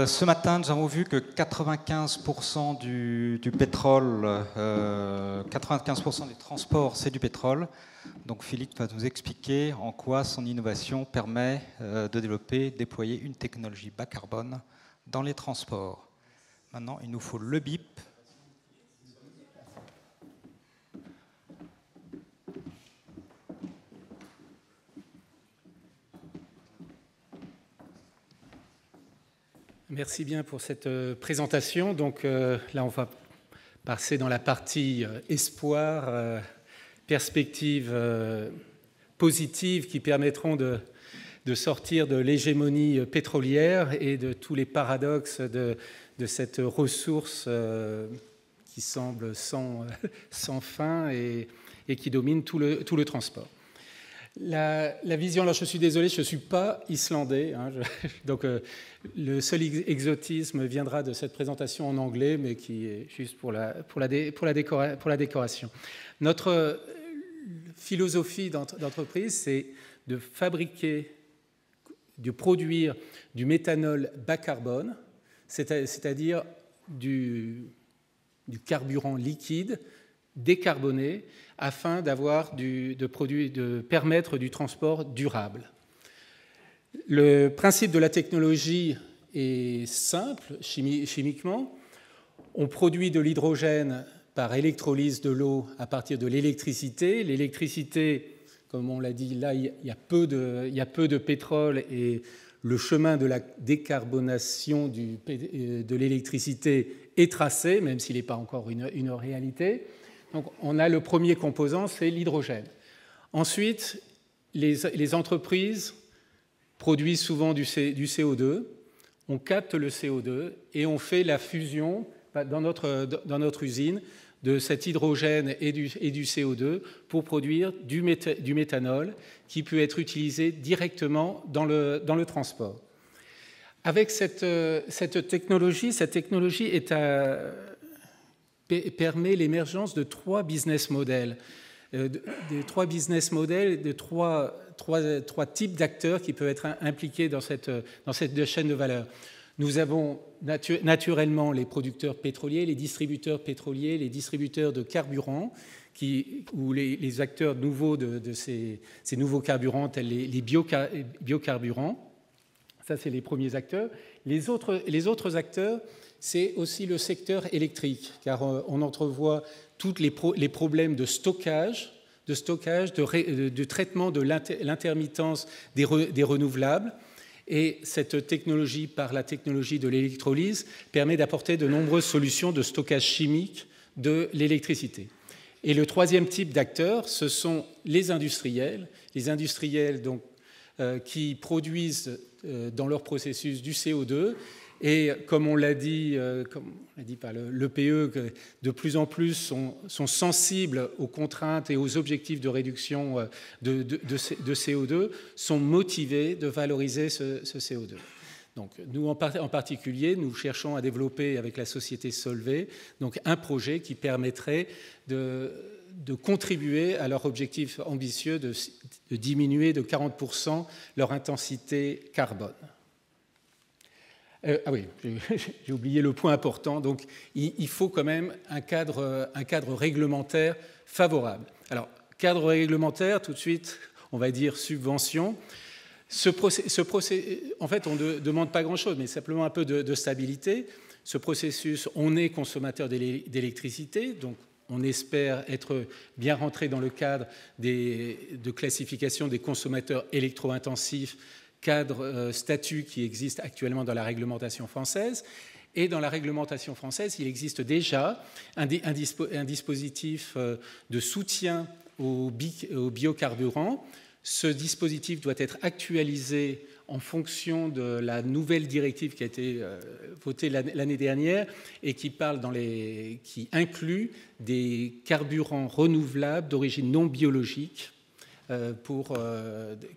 Ce matin, nous avons vu que 95% du pétrole, 95% des transports, c'est du pétrole. Donc Philippe va nous expliquer en quoi son innovation permet de développer, déployer une technologie bas carbone dans les transports. Maintenant, il nous faut le bip. Merci bien pour cette présentation. Donc là, on va passer dans la partie espoir, perspectives positives qui permettront de sortir de l'hégémonie pétrolière et de tous les paradoxes de cette ressource qui semble sans fin et qui domine tout le transport. La vision, alors je suis désolé, je ne suis pas islandais, hein, donc le seul exotisme viendra de cette présentation en anglais, mais qui est juste pour la décoration. Notre philosophie d'entreprise, c'est de fabriquer, de produire du méthanol bas carbone, c'est-à-dire du carburant liquide, décarboné, afin de permettre du transport durable. Le principe de la technologie est simple chimiquement. On produit de l'hydrogène par électrolyse de l'eau à partir de l'électricité. L'électricité, comme on l'a dit, là, il y a peu de pétrole et le chemin de la décarbonation de l'électricité est tracé, même s'il n'est pas encore une réalité. Donc, on a le premier composant, c'est l'hydrogène. Ensuite, les entreprises produisent souvent du CO2. On capte le CO2 et on fait la fusion dans notre usine de cet hydrogène et du CO2 pour produire du méthanol qui peut être utilisé directement dans le transport. Avec cette technologie permet l'émergence de trois business models, de trois types d'acteurs qui peuvent être impliqués dans cette chaîne de valeur. Nous avons naturellement les producteurs pétroliers, les distributeurs pétroliers, les distributeurs de carburants, ou les acteurs nouveaux de ces nouveaux carburants, tels les biocarburants. Ça, c'est les premiers acteurs. Les autres acteurs, c'est aussi le secteur électrique, car on entrevoit tous les problèmes de stockage, de traitement de l'intermittence des renouvelables. Et cette technologie, par la technologie de l'électrolyse, permet d'apporter de nombreuses solutions de stockage chimique de l'électricité. Et le troisième type d'acteurs, ce sont les industriels donc, qui produisent dans leur processus du CO2. Et comme on l'a dit par l'EPE, que de plus en plus sont sensibles aux contraintes et aux objectifs de réduction de CO2, sont motivés de valoriser ce CO2. Donc, nous, en particulier, nous cherchons à développer avec la société Solvay donc, un projet qui permettrait de contribuer à leur objectif ambitieux de diminuer de 40% leur intensité carbone. Ah oui, j'ai oublié le point important. Donc, il faut quand même un cadre réglementaire favorable. Alors, cadre réglementaire, tout de suite, on va dire subvention. En fait, on ne demande pas grand-chose, mais simplement un peu de stabilité. Ce processus, on est consommateur d'électricité, donc on espère être bien rentré dans le cadre de classification des consommateurs électro-intensifs, cadre statut qui existe actuellement dans la réglementation française. Et dans la réglementation française, il existe déjà un dispositif de soutien aux biocarburants. Ce dispositif doit être actualisé en fonction de la nouvelle directive qui a été votée l'année dernière et qui inclut des carburants renouvelables d'origine non biologique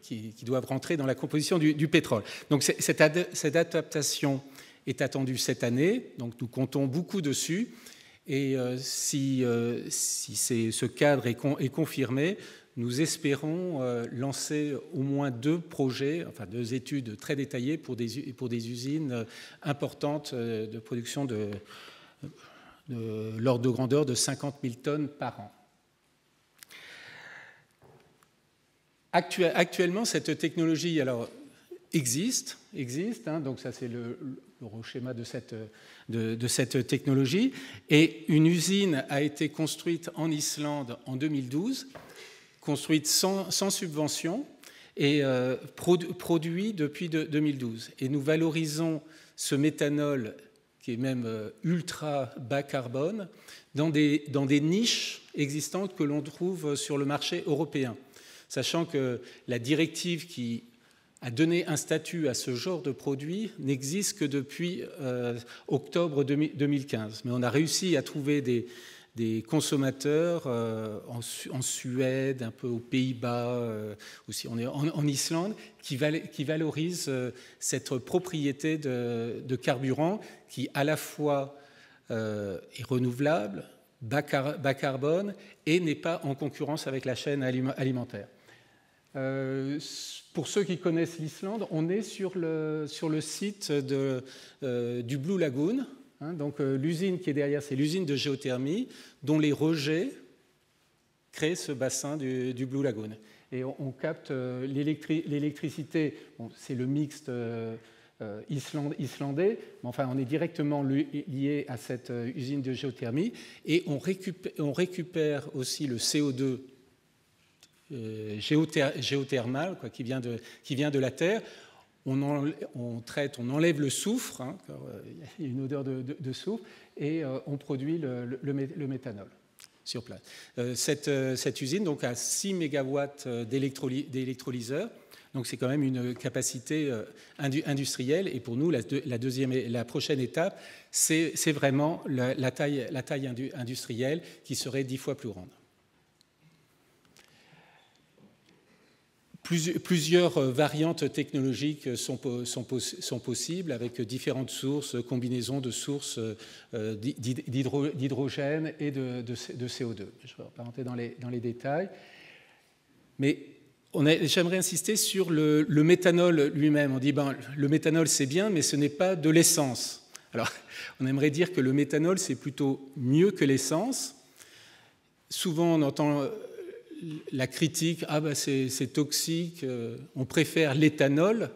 qui doivent rentrer dans la composition du pétrole. Donc cette adaptation est attendue cette année, donc nous comptons beaucoup dessus. Et si ce cadre est confirmé, nous espérons lancer au moins 2 projets, enfin 2 études très détaillées pour des usines importantes de production de l'ordre de grandeur de 50 000 tonnes par an. Actuellement, cette technologie existe, hein, donc ça c'est le schéma de cette technologie, et une usine a été construite en Islande en 2012, construite sans subvention et produit depuis 2012. Et nous valorisons ce méthanol qui est même ultra bas carbone dans des niches existantes que l'on trouve sur le marché européen. Sachant que la directive qui a donné un statut à ce genre de produit n'existe que depuis octobre 2015. Mais on a réussi à trouver des consommateurs en Suède, un peu aux Pays-Bas, aussi on est en Islande, qui valorisent cette propriété de carburant qui à la fois est renouvelable, bas carbone et n'est pas en concurrence avec la chaîne alimentaire. Pour ceux qui connaissent l'Islande, on est sur le site du Blue Lagoon. Hein, donc l'usine qui est derrière, c'est l'usine de géothermie dont les rejets créent ce bassin du Blue Lagoon. Et on capte l'électricité, bon, c'est le mixte islandais, mais enfin on est directement lié à cette usine de géothermie et on récupère aussi le CO2 géothermal quoi, qui vient de la Terre. On traite, on enlève le soufre, hein, il y a une odeur de soufre, et on produit le méthanol sur place. Cette usine donc, a 6 MW d'électrolyseurs, donc c'est quand même une capacité industrielle, et pour nous, la prochaine étape, c'est vraiment la taille industrielle qui serait 10 fois plus grande. Plusieurs variantes technologiques sont possibles avec différentes sources, combinaisons de sources d'hydrogène et de CO2. Je ne vais pas rentrer dans les détails. Mais j'aimerais insister sur le méthanol lui-même. On dit le méthanol c'est bien, mais ce n'est pas de l'essence. Alors, on aimerait dire que le méthanol c'est plutôt mieux que l'essence. Souvent, on entend la critique, c'est toxique, on préfère l'éthanol,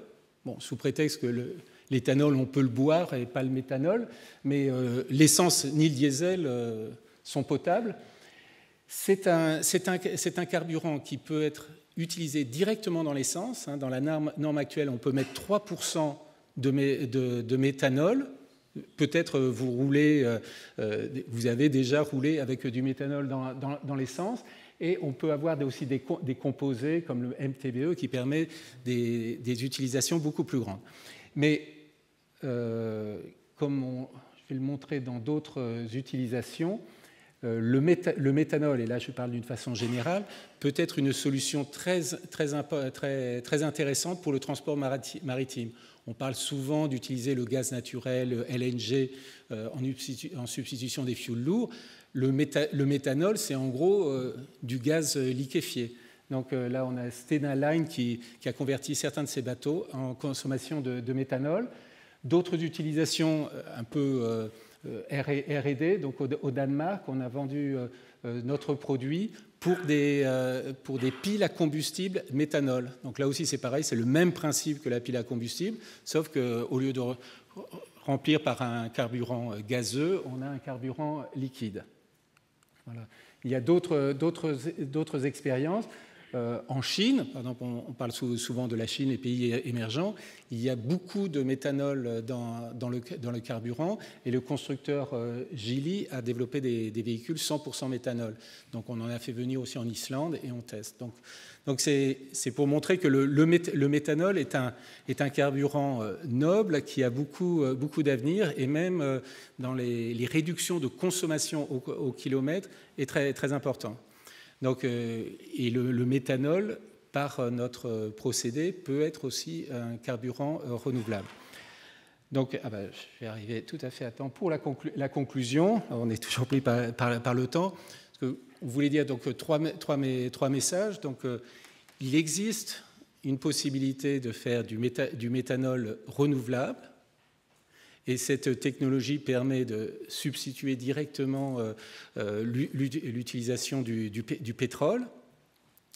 bon, sous prétexte que l'éthanol, on peut le boire et pas le méthanol, mais l'essence ni le diesel sont potables. C'est un carburant qui peut être utilisé directement dans l'essence. Hein, dans la norme actuelle, on peut mettre 3% de méthanol. Peut-être vous avez déjà roulé avec du méthanol dans l'essence. Et on peut avoir aussi des composés comme le MTBE qui permet des utilisations beaucoup plus grandes. Mais comme je vais le montrer dans d'autres utilisations, le méthanol, et là je parle d'une façon générale, peut être une solution très intéressante pour le transport maritime. On parle souvent d'utiliser le gaz naturel, LNG, en substitution des fioul lourds. Le méthanol, c'est en gros du gaz liquéfié. Donc là, on a Stena Line qui a converti certains de ses bateaux en consommation de méthanol. D'autres utilisations un peu R&D, donc au Danemark, on a vendu notre produit pour des piles à combustible méthanol. Donc là aussi, c'est pareil, c'est le même principe que la pile à combustible, sauf qu'au lieu de remplir par un carburant gazeux, on a un carburant liquide. Voilà. Il y a d'autres expériences. En Chine, par exemple, on parle souvent de la Chine, les pays émergents, il y a beaucoup de méthanol dans le carburant et le constructeur Geely a développé des véhicules 100% méthanol. Donc on en a fait venir aussi en Islande et on teste. Donc c'est pour montrer que le méthanol est un carburant noble qui a beaucoup d'avenir et même dans les réductions de consommation au kilomètre est très, très important. Donc, et le méthanol, par notre procédé, peut être aussi un carburant renouvelable. Donc, je vais arriver tout à fait à temps pour la conclusion. On est toujours pris par le temps. que on voulait dire donc trois messages. Donc, il existe une possibilité de faire du méthanol renouvelable, et cette technologie permet de substituer directement l'utilisation du pétrole.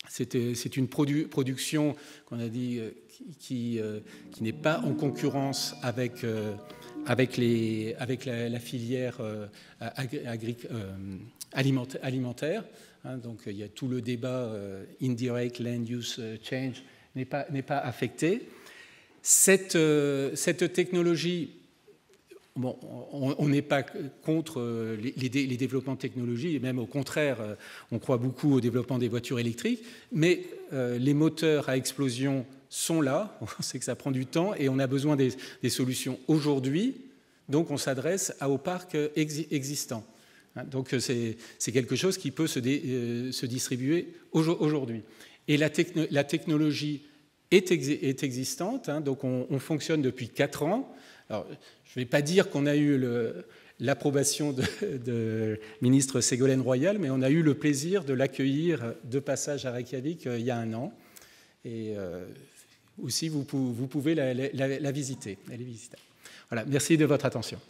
C'est une production qu'on a dit qui n'est pas en concurrence avec la filière alimentaire. Donc il y a tout le débat indirect land use change n'est pas affecté. Cette technologie, bon, on n'est pas contre les développements de technologie, et même au contraire, on croit beaucoup au développement des voitures électriques, mais les moteurs à explosion sont là, on sait que ça prend du temps, et on a besoin des solutions aujourd'hui, donc on s'adresse au parc existant. Donc c'est quelque chose qui peut se distribuer aujourd'hui. Et la technologie est existante, donc on fonctionne depuis 4 ans. Alors, je ne vais pas dire qu'on a eu l'approbation de ministre Ségolène Royal, mais on a eu le plaisir de l'accueillir de passage à Reykjavik il y a 1 an. Et aussi, vous pouvez la visiter. Elle est visitable. Voilà, merci de votre attention.